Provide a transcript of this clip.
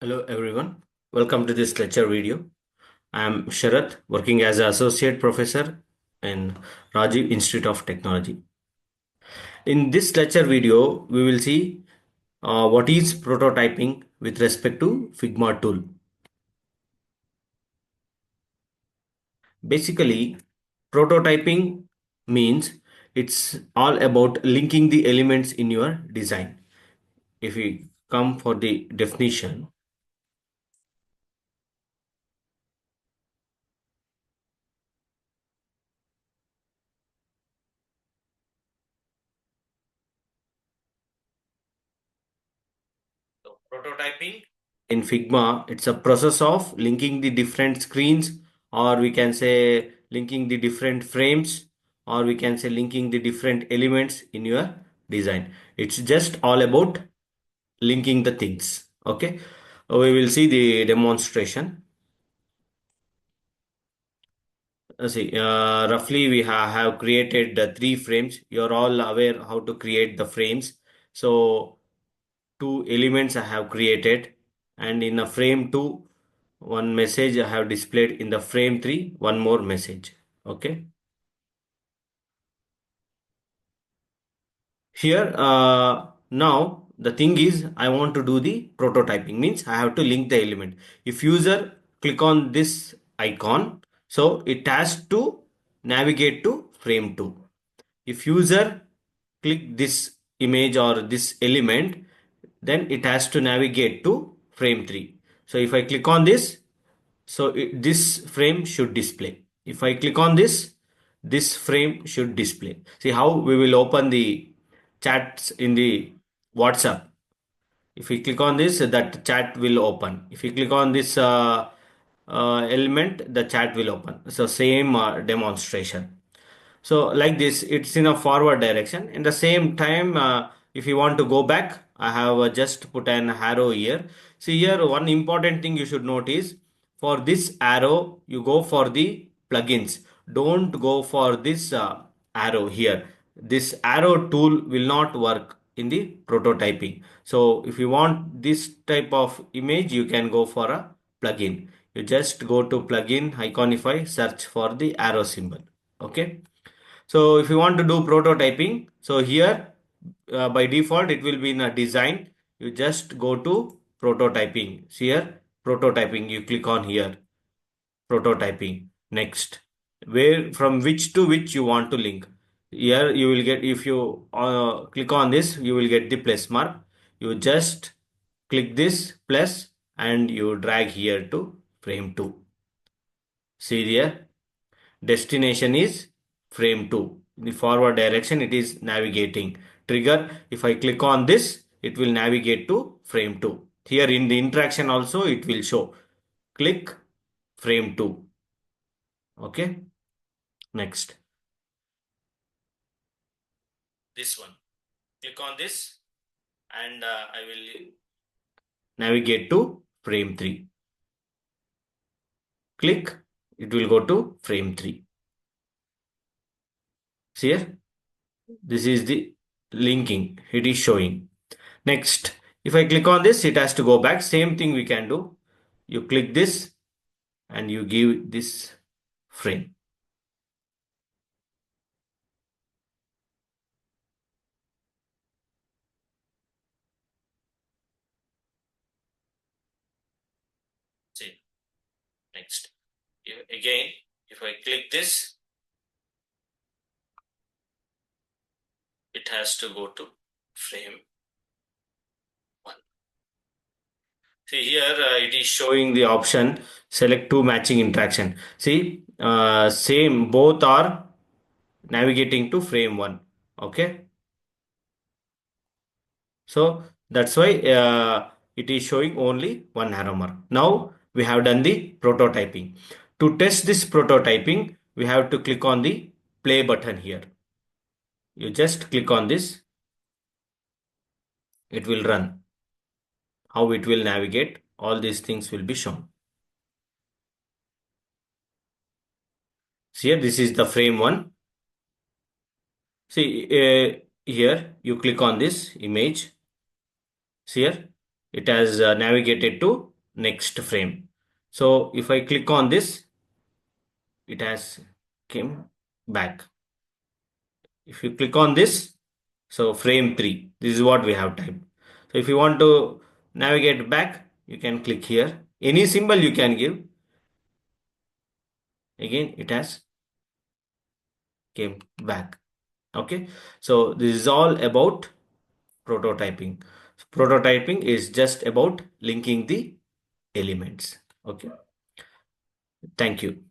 Hello everyone, welcome to this lecture video. I am Sharath, working as an associate professor in Rajiv Institute of Technology. In this lecture video, we will see what is prototyping with respect to FIGMA tool. Basically, prototyping means it's all about linking the elements in your design. If we come for the definition, so prototyping in Figma, it's a process of linking the different screens, or we can say linking the different frames, or we can say linking the different elements in your design. It's just all about linking the things. Okay, we will see the demonstration. See, roughly we have created the three frames. You're all aware how to create the frames. So two elements I have created, and in a frame 2 one message I have displayed, in the frame 3 one more message. Okay, here now the thing is I want to do the prototyping, means I have to link the element. If user click on this icon, so it has to navigate to frame 2. If user click this image or this element, then it has to navigate to frame 3. So if I click on this, so this frame should display. If I click on this frame should display. See how we will open the chats in the WhatsApp. If we click on this, that chat will open. If you click on this element, the chat will open. So same demonstration. So like this, it's in a forward direction. In the same time, if you want to go back, I have just put an arrow here. See here, one important thing you should note is, for this arrow, you go for the plugins. Don't go for this arrow here. This arrow tool will not work in the prototyping. So if you want this type of image, you can go for a plugin. You just go to plugin, Iconify, search for the arrow symbol. Okay. So if you want to do prototyping, so here by default it will be in a design. You just go to prototyping. See here, prototyping. You click on here, prototyping. Next, where from which to which you want to link. Here you will get, if you click on this, you will get the plus mark. You just click this plus and you drag here to frame 2. See here, destination is frame 2. In the forward direction it is navigating. Trigger, if I click on this, it will navigate to frame 2. Here in the interaction also it will show. Click frame 2. Okay. Next. This one. Click on this and I will navigate to frame 3. Click, it will go to frame 3. See here? This is the linking. It is showing. Next, if I click on this, it has to go back. Same thing we can do. You click this and you give this frame. See, next. Again, if I click this, it has to go to frame 1. See here, it is showing the option select two matching interaction. See, same, both are navigating to frame 1. Okay. So that's why it is showing only one arrow mark. Now we have done the prototyping. To test this prototyping, we have to click on the play button here. You just click on this, it will run. How it will navigate, all these things will be shown. See here, this is the frame 1. See here, you click on this image. See here, it has navigated to next frame. So if I click on this, it has came back. If you click on this, so frame 3, this is what we have typed. So if you want to navigate back, you can click here. Any symbol you can give. Again, it has came back. Okay. So this is all about prototyping. Prototyping is just about linking the elements. Okay. Thank you.